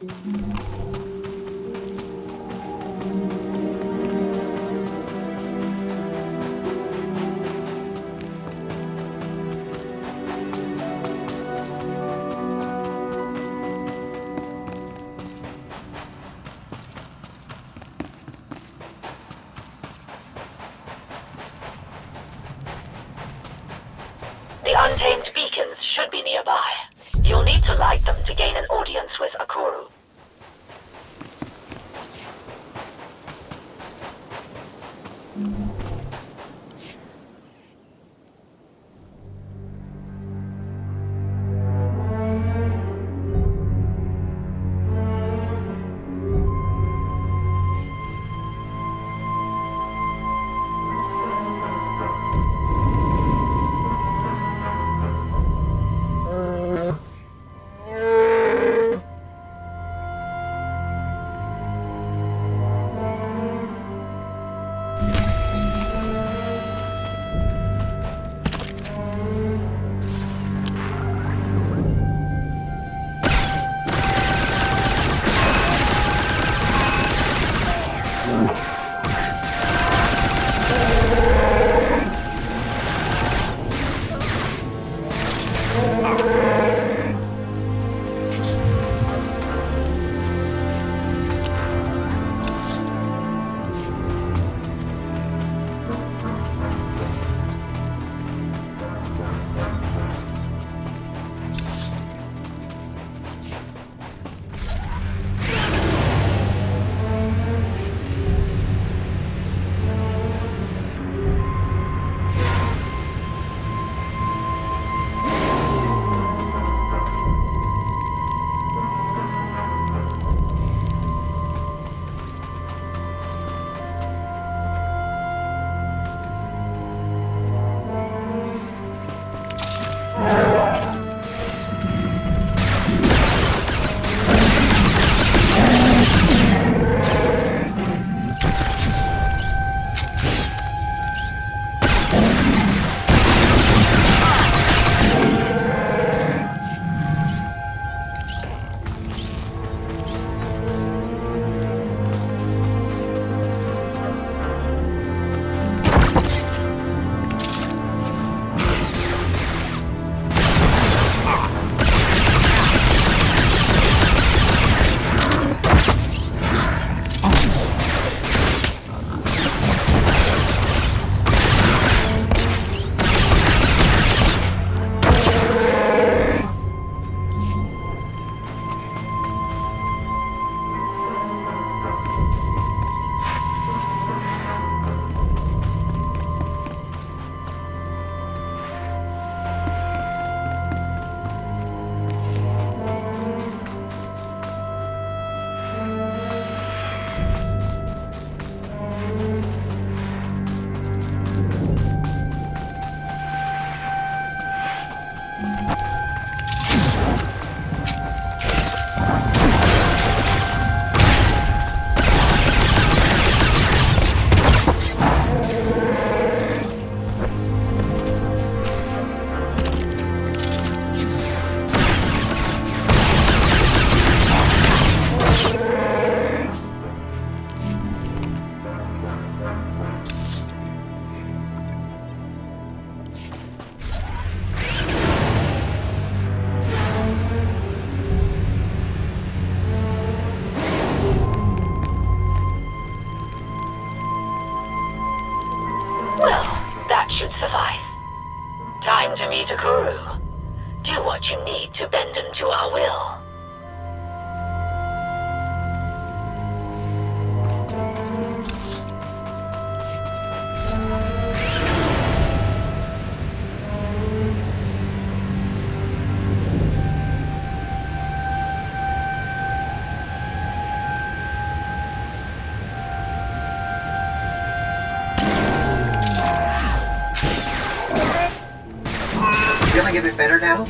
The untamed beacons should be nearby. You'll need to light them to gain an audience with Akuru. Well, that should suffice. Time to meet Akuru. Do what you need to bend him to our will. Feeling a bit better now?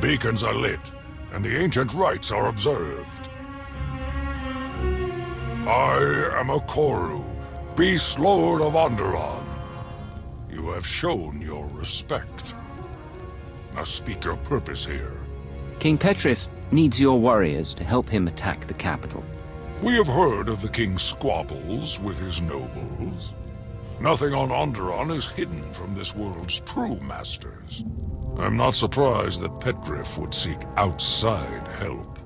beacons are lit, and the ancient rites are observed. I am a Koru, Beast Lord of Onderon. You have shown your respect. Now speak your purpose here. King Petrif needs your warriors to help him attack the capital. We have heard of the king's squabbles with his nobles. Nothing on Onderon is hidden from this world's true masters. I'm not surprised that Petrif would seek outside help.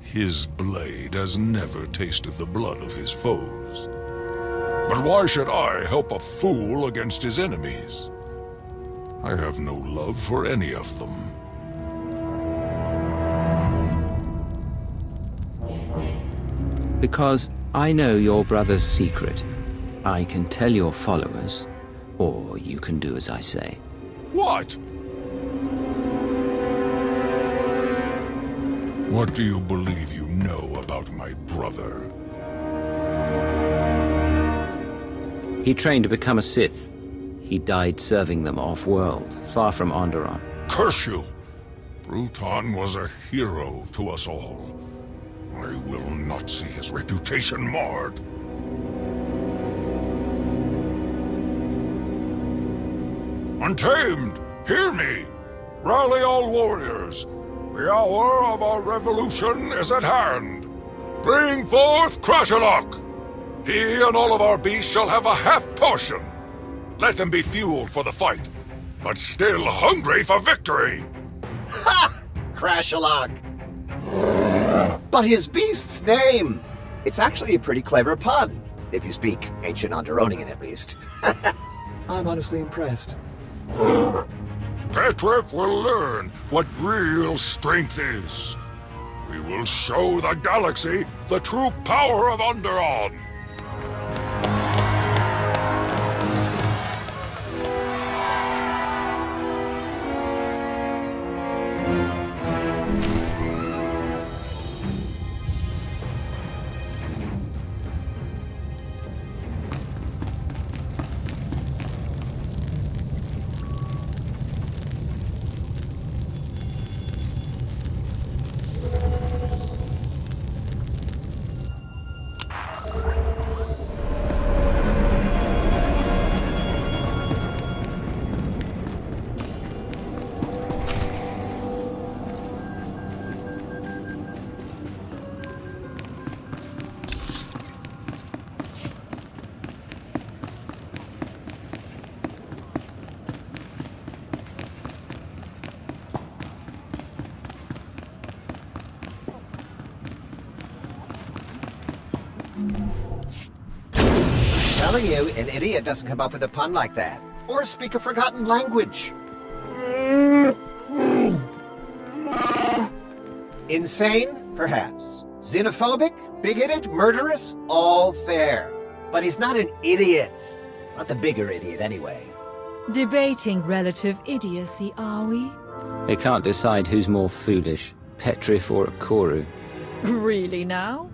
His blade has never tasted the blood of his foes. But why should I help a fool against his enemies? I have no love for any of them. Because I know your brother's secret. I can tell your followers, or you can do as I say. What? What do you believe you know about my brother? He trained to become a Sith. He died serving them off-world, far from Onderon. Curse you! Bruton was a hero to us all. I will not see his reputation marred. Untamed, hear me! Rally all warriors! The hour of our revolution is at hand! Bring forth Crashalok! He and all of our beasts shall have a half portion! Let them be fueled for the fight, but still hungry for victory! Ha! Crashalok! But his beast's name! It's actually a pretty clever pun, if you speak ancient Onderonian at least. I'm honestly impressed. Petrif will learn what real strength is. We will show the galaxy the true power of Onderon. Telling you, an idiot doesn't come up with a pun like that. Or speak a forgotten language. Insane? Perhaps. Xenophobic? Bigoted? Murderous? All fair. But he's not an idiot. Not the bigger idiot, anyway. Debating relative idiocy, are we? They can't decide who's more foolish, Petrif or a Koru. Really now?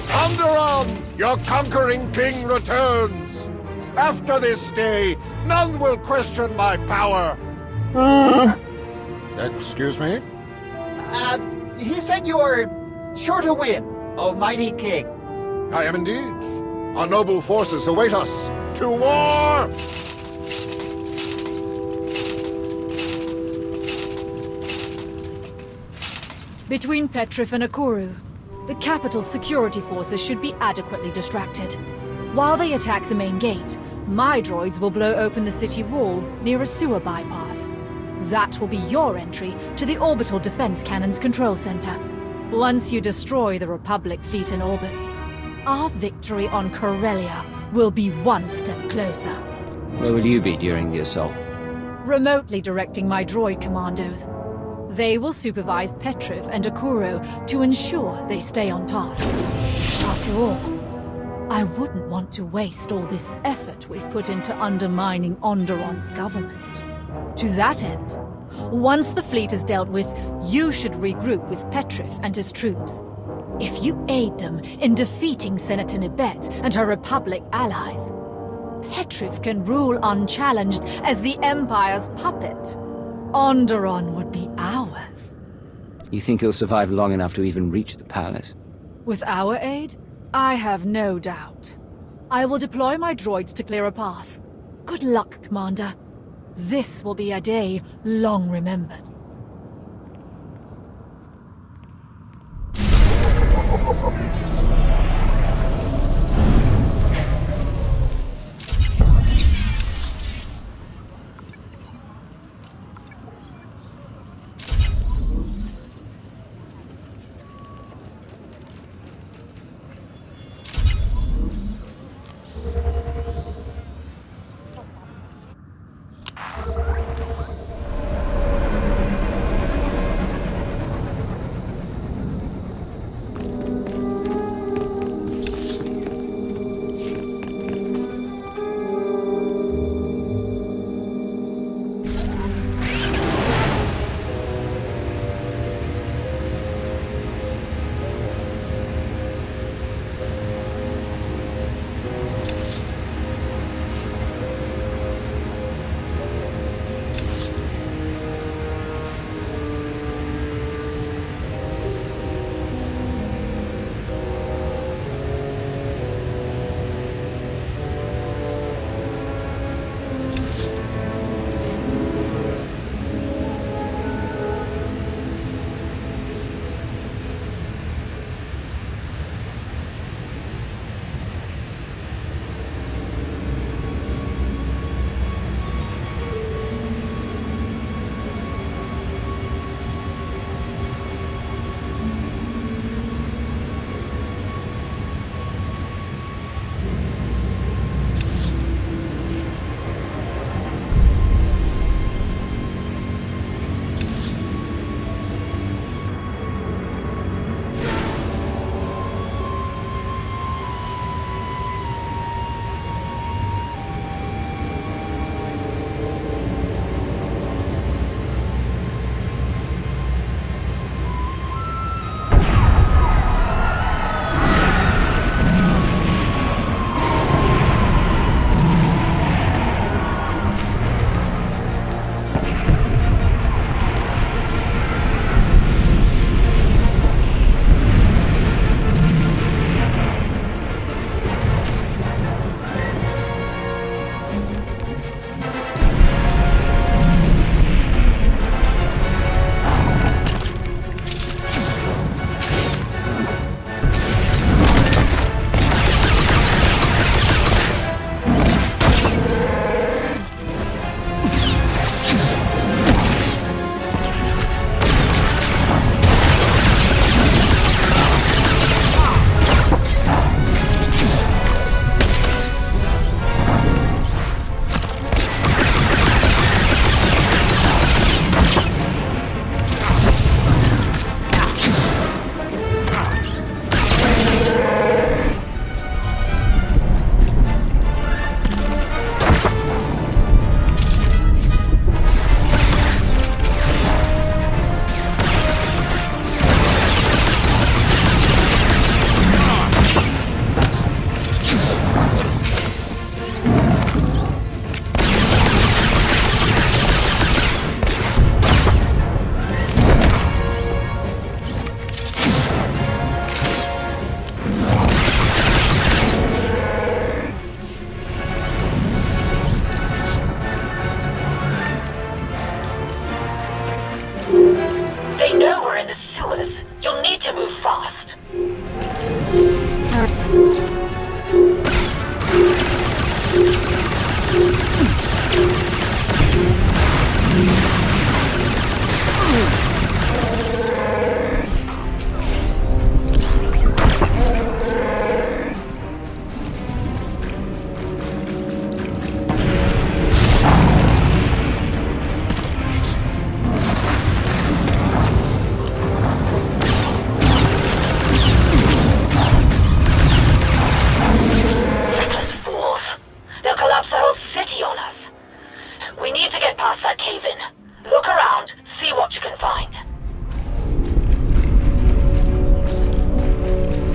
Onderon, your conquering king returns! After this day, none will question my power! Excuse me? He said you're sure to win, O mighty king. I am indeed. Our noble forces await us. To war! Between Petrif and Akoru, the capital's security forces should be adequately distracted. While they attack the main gate, my droids will blow open the city wall near a sewer bypass. That will be your entry to the orbital defense cannon's control center. Once you destroy the Republic fleet in orbit, our victory on Corellia will be one step closer. Where will you be during the assault? Remotely directing my droid commandos. They will supervise Petrif and Akuro to ensure they stay on task. After all, I wouldn't want to waste all this effort we've put into undermining Onderon's government. To that end, once the fleet is dealt with, you should regroup with Petrif and his troops. If you aid them in defeating Senator Nibet and her Republic allies, Petrif can rule unchallenged as the Empire's puppet, Onderon would be ours. You think he'll survive long enough to even reach the palace? With our aid, I have no doubt. I will deploy my droids to clear a path. Good luck, Commander. This will be a day long remembered.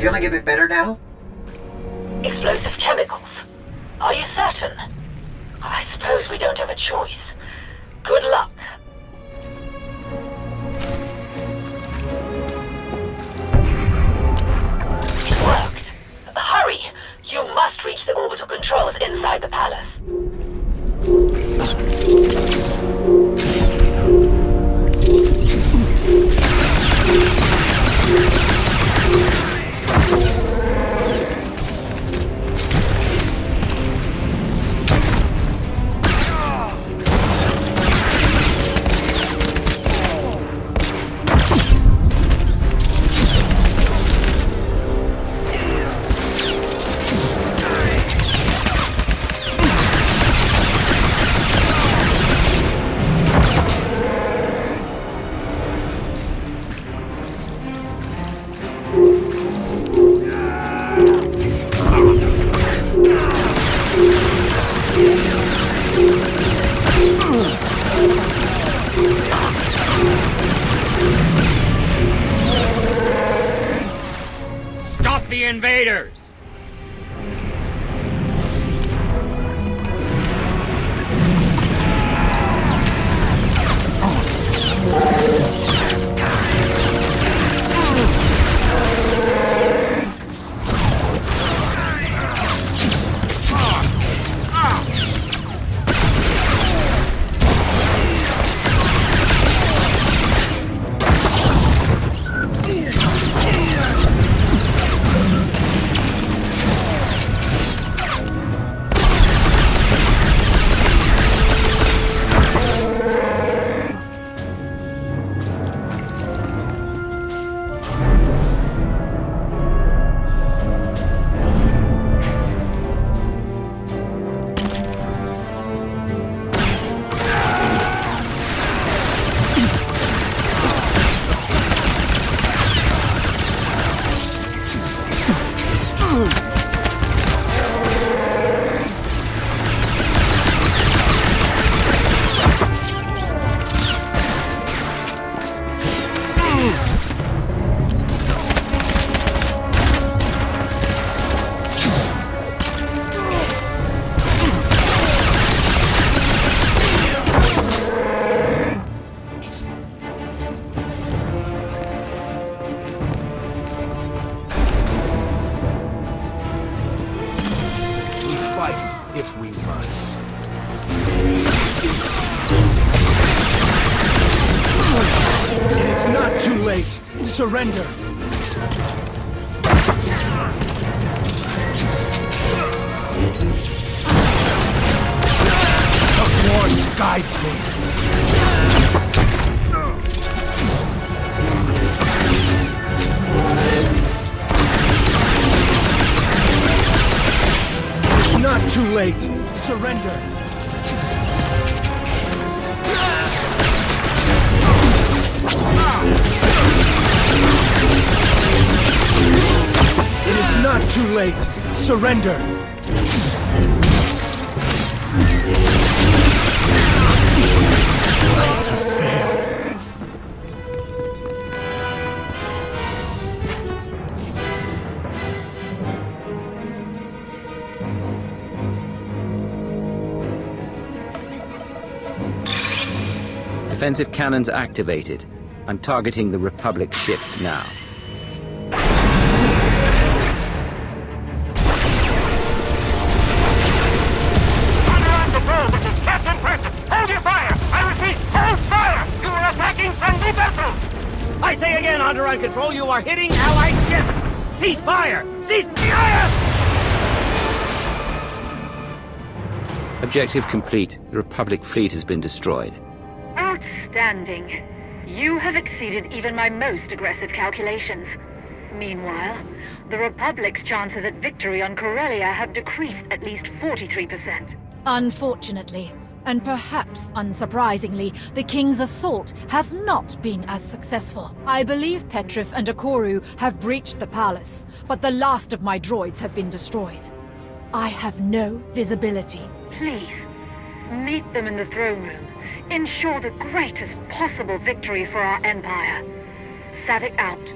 Feeling a bit better now? Explosive chemicals. Are you certain? I suppose we don't have a choice. Good luck. It worked. Hurry! You must reach the orbital controls inside the palace. Stop the invaders! If we must. It is not too late. Surrender. The Force guides me. It is not too late. Surrender. It is not too late. Surrender. I have failed. Defensive cannons activated. I'm targeting the Republic ship now. I say again, Onderon Control, you are hitting Allied ships! Cease fire! Cease fire! Objective complete. The Republic fleet has been destroyed. Outstanding. You have exceeded even my most aggressive calculations. Meanwhile, the Republic's chances at victory on Corellia have decreased at least 43%. Unfortunately, and perhaps unsurprisingly, the King's assault has not been as successful. I believe Petrif and Akoru have breached the palace, but the last of my droids have been destroyed. I have no visibility. Please, meet them in the throne room. Ensure the greatest possible victory for our Empire. Savick out.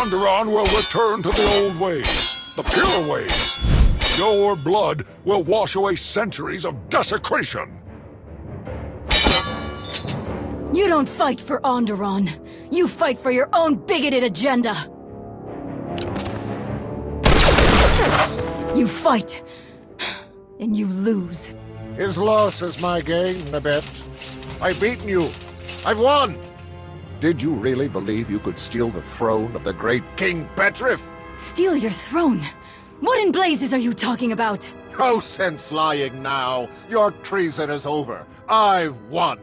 Onderon will return to the old ways, the pure ways. Your blood will wash away centuries of desecration. You don't fight for Onderon. You fight for your own bigoted agenda. You fight, and you lose. His loss is my gain, Nabet. I've beaten you. I've won! Did you really believe you could steal the throne of the great King Petrif? Steal your throne? What in blazes are you talking about? No sense lying now. Your treason is over. I've won.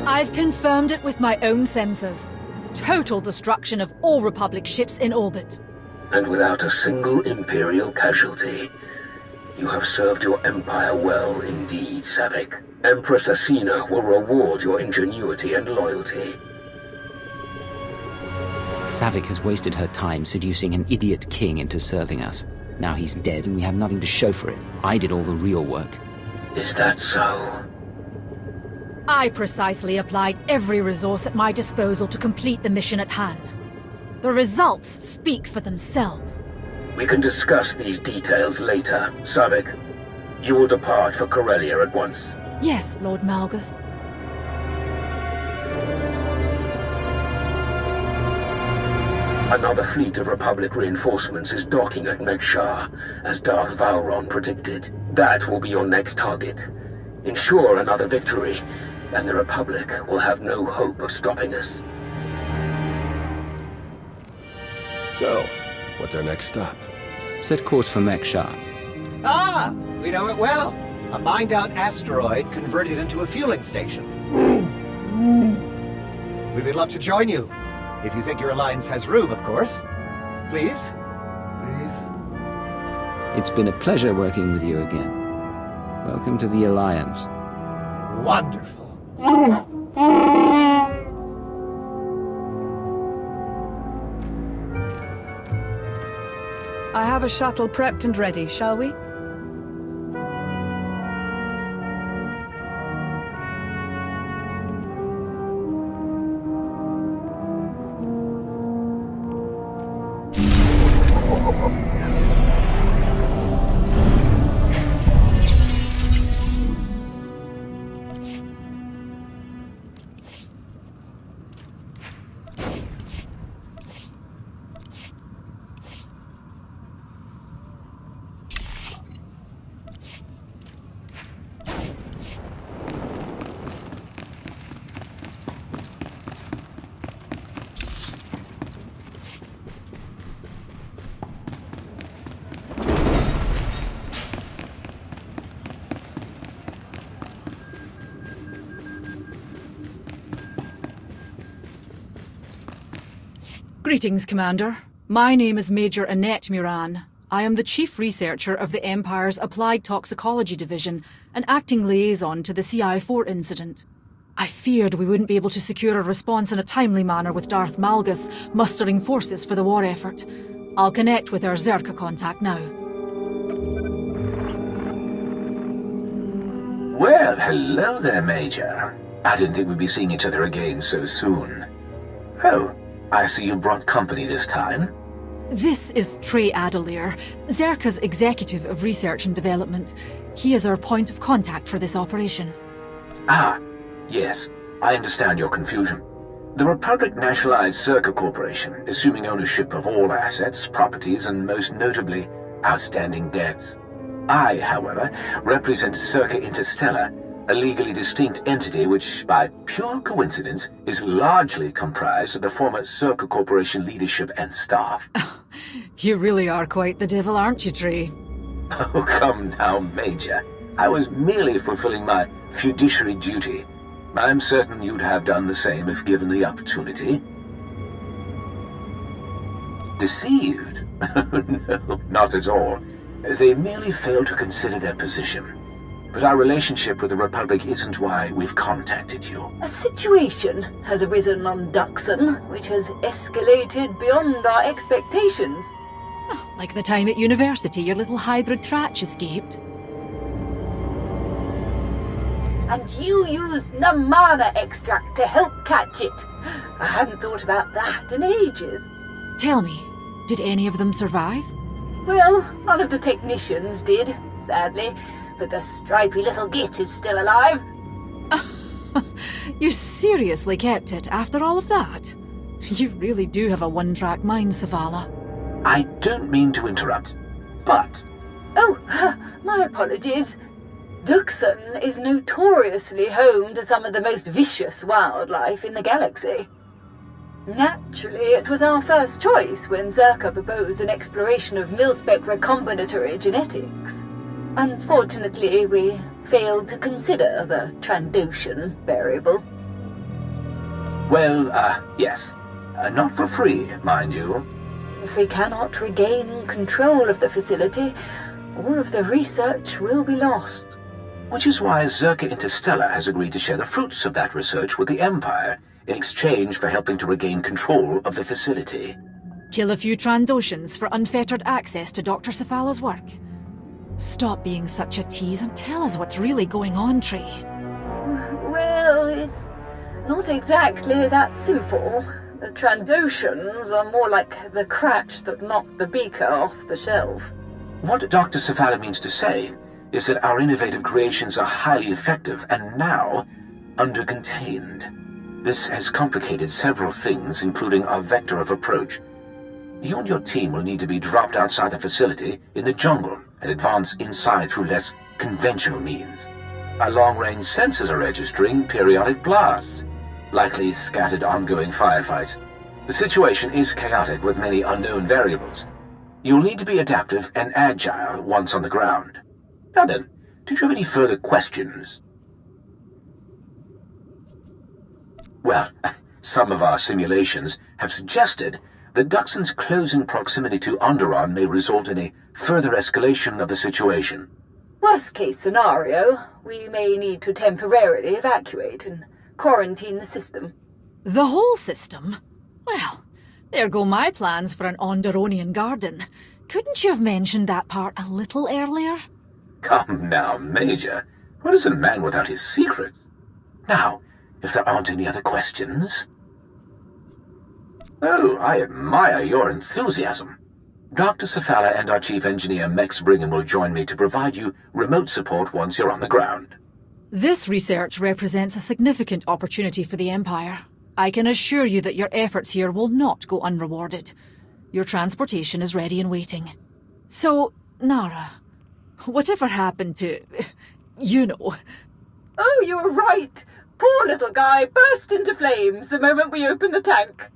I've confirmed it with my own sensors. Total destruction of all Republic ships in orbit. And without a single Imperial casualty. You have served your Empire well indeed, Savik. Empress Asina will reward your ingenuity and loyalty. Savik has wasted her time seducing an idiot king into serving us. Now he's dead and we have nothing to show for it. I did all the real work. Is that so? I precisely applied every resource at my disposal to complete the mission at hand. The results speak for themselves. We can discuss these details later, Savik. You will depart for Corellia at once. Yes, Lord Malgus. Another fleet of Republic reinforcements is docking at Megshar, as Darth Vowron predicted. That will be your next target. Ensure another victory, and the Republic will have no hope of stopping us. So, what's our next stop? Set course for Megshar. Ah, we know it well. A mined-out asteroid converted into a fueling station. We'd love to join you. If you think your alliance has room, of course. Please? Please? It's been a pleasure working with you again. Welcome to the Alliance. Wonderful. I have a shuttle prepped and ready, shall we? Greetings, Commander. My name is Major Annette Muran. I am the Chief Researcher of the Empire's Applied Toxicology Division and acting liaison to the CI-4 incident. I feared we wouldn't be able to secure a response in a timely manner with Darth Malgus mustering forces for the war effort. I'll connect with our Zerka contact now. Well, hello there, Major. I didn't think we'd be seeing each other again so soon. Oh, I see you brought company this time. This is Trey Adelair, Zerka's Executive of Research and Development. He is our point of contact for this operation. Ah, yes, I understand your confusion. The Republic nationalized Zerka Corporation, assuming ownership of all assets, properties, and most notably, outstanding debts. I, however, represent Zerka Interstellar, a legally distinct entity which, by pure coincidence, is largely comprised of the former Zerka Corporation leadership and staff. You really are quite the devil, aren't you, Trey? Oh, come now, Major. I was merely fulfilling my fiduciary duty. I'm certain you'd have done the same if given the opportunity. Deceived? No, not at all. They merely failed to consider their position. But our relationship with the Republic isn't why we've contacted you. A situation has arisen on Duxon, which has escalated beyond our expectations. Like the time at university your little hybrid cratch escaped. And you used Namana extract to help catch it. I hadn't thought about that in ages. Tell me, did any of them survive? Well, none of the technicians did, sadly. But the stripy little git is still alive. You seriously kept it after all of that? You really do have a one-track mind, Savala. I don't mean to interrupt, but... Oh, my apologies. Duxon is notoriously home to some of the most vicious wildlife in the galaxy. Naturally, it was our first choice when Zerka proposed an exploration of mil-spec recombinatory genetics. Unfortunately, we failed to consider the Trandoshan variable. Well, yes. Not for free, mind you. If we cannot regain control of the facility, all of the research will be lost. Which is why Zerka Interstellar has agreed to share the fruits of that research with the Empire in exchange for helping to regain control of the facility. Kill a few Trandoshans for unfettered access to Dr. Safala's work. Stop being such a tease and tell us what's really going on, Trey. Well, it's not exactly that simple. The Trandoshans are more like the cratch that knocked the beaker off the shelf. What Dr. Safala means to say is that our innovative creations are highly effective and now under-contained. This has complicated several things, including our vector of approach. You and your team will need to be dropped outside the facility in the jungle and advance inside through less conventional means. Our long-range sensors are registering periodic blasts, likely scattered ongoing firefights. The situation is chaotic with many unknown variables. You'll need to be adaptive and agile once on the ground. Now then, did you have any further questions? Well, some of our simulations have suggested that Duxon's closing proximity to Onderon may result in a further escalation of the situation. Worst case scenario, we may need to temporarily evacuate and quarantine the system. The whole system? Well, there go my plans for an Onderonian garden. Couldn't you have mentioned that part a little earlier? Come now, Major. What is a man without his secrets? Now, if there aren't any other questions... Oh, I admire your enthusiasm. Dr. Safala and our chief engineer, Mex Brigham, will join me to provide you remote support once you're on the ground. This research represents a significant opportunity for the Empire. I can assure you that your efforts here will not go unrewarded. Your transportation is ready and waiting. So, Nara, whatever happened to... you know... Oh, you were right! Poor little guy burst into flames the moment we opened the tank.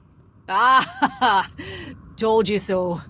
Ah, told you so.